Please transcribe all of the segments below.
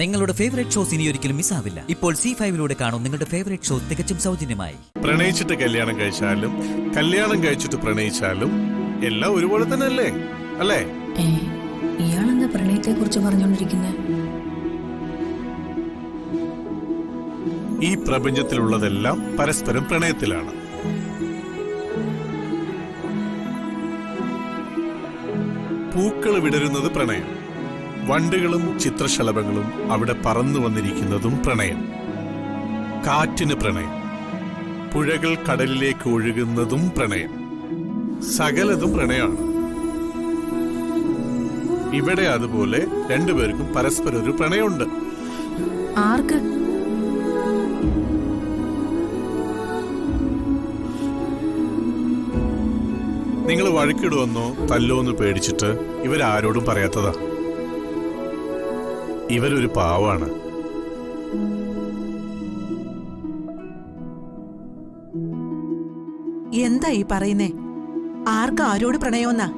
നിങ്ങളുടെ favourite shows ഇനി ഒരിക്കലും മിസ്സാവില്ല. ഇപ്പോൾ C5 കാണും നിങ്ങളുടെ ഫേവറേറ്റ് ഷോ തികച്ചും സൗജന്യമായി. പ്രണയിച്ചിട്ട് കല്യാണം കഴിച്ചാലും കല്യാണം കഴിച്ചിട്ട് പ്രണയിച്ചാലും എല്ലാം ഒരുപോലെ തന്നെ അല്ലേ? അല്ലേ? ഇയാളെന്താ പ്രണയത്തെ കുറിച്ച് പറഞ്ഞുകൊണ്ടിരിക്കുന്നത്? ഈ പ്രപഞ്ചത്തിലുള്ളതെല്ലാം പരസ്പരം പ്രണയത്തിലാണ്. പൂക്കൾ വിടരുന്നത് പ്രണയം, വണ്ടുകളും ചിത്രശലഭങ്ങളും അവിടെ പറന്നു വന്നിരിക്കുന്നതും പ്രണയം, കാറ്റിന് പ്രണയം, പുഴകൾ കടലിലേക്ക് ഒഴുകുന്നതും പ്രണയം, സകലതും പ്രണയമാണ്. ഇവിടെ അതുപോലെ രണ്ടുപേർക്കും പരസ്പരം ഒരു പ്രണയമുണ്ട്. ആർക്ക്? നിങ്ങൾ വഴക്കിടുവെന്നോ തല്ലോന്ന് പേടിച്ചിട്ട് ഇവരാരോടും പറയാത്തതാ. ഇവരൊരു പാവാണ്. എന്താ ഈ പറയുന്നേ? ആർക്കും ആരോട് പ്രണയോന്നാ?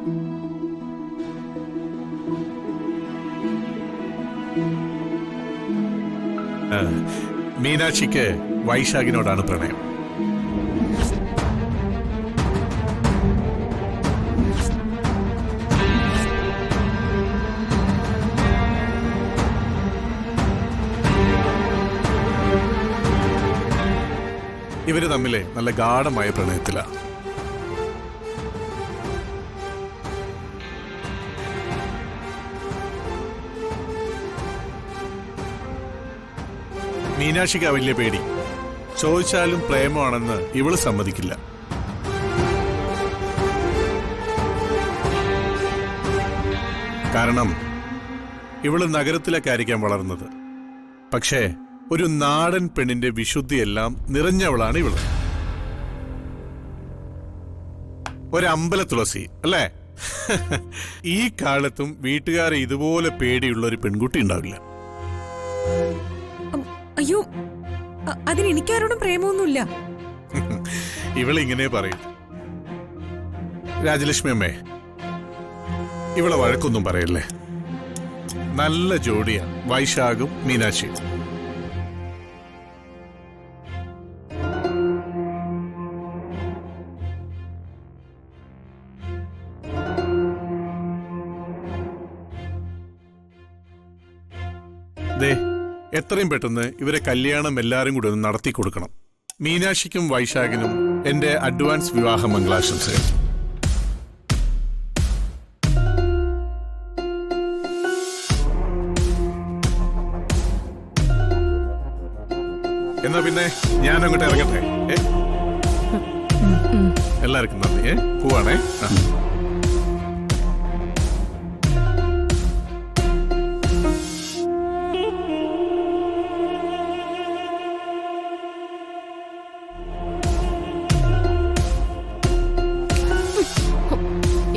മീനാക്ഷിക്ക് വൈശാഖിനോടാണ് പ്രണയം. ഇവര് തമ്മിലെ നല്ല ഗാഢമായ പ്രണയത്തിലാണ്. മീനാക്ഷിക്ക് വലിയ പേടി. ചോദിച്ചാലും പ്രേമമാണെന്ന് ഇവള് സമ്മതിക്കില്ല. കാരണം ഇവള് നഗരത്തിലൊക്കെ ആയിരിക്കാം വളർന്നത്. പക്ഷേ ഒരു നാടൻ പെണ്ണിന്റെ വിശുദ്ധിയെല്ലാം നിറഞ്ഞവളാണ് ഇവള്. ഒരമ്പല തുളസി അല്ലേ? ഈ കാലത്തും വീട്ടുകാരെ ഇതുപോലെ പേടിയുള്ള ഒരു പെൺകുട്ടി ഉണ്ടാവില്ല. അയ്യോ, അതിന് എനിക്കാരോടും പ്രേമമൊന്നുമില്ല. ഇവളിങ്ങനെ പറയും. രാജലക്ഷ്മി അമ്മേ, ഇവളെ വഴക്കൊന്നും പറയല്ലേ. നല്ല ജോഡിയാ വൈശാഖും മീനാക്ഷിയും. എത്രയും പെട്ടെന്ന് ഇവരെ കല്യാണം എല്ലാരും കൂടെ ഒന്ന് നടത്തി കൊടുക്കണം. മീനാക്ഷിക്കും വൈശാഖിനും എന്റെ അഡ്വാൻസ് വിവാഹ മംഗളാശംസകൾ. എന്നാ പിന്നെ ഞാൻ അങ്ങോട്ട് ഇറങ്ങട്ടെ. എല്ലാവർക്കും നന്ദി. പോവാണേ.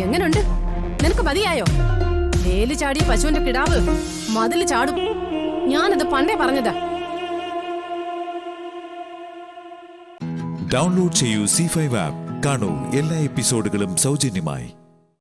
എങ്ങനുണ്ട്? നിനക്ക് മതിയായോ? വേലി ചാടിയ പശുവിന്റെ കിടാവ് മതില് ചാടും. ഞാനത് പണ്ടേ പറഞ്ഞതാ. ഡൗൺലോഡ് ചെയ്യൂ C5 ആപ്പ്. കാണൂ എല്ലാ എപ്പിസോഡുകളും സൗജന്യമായി.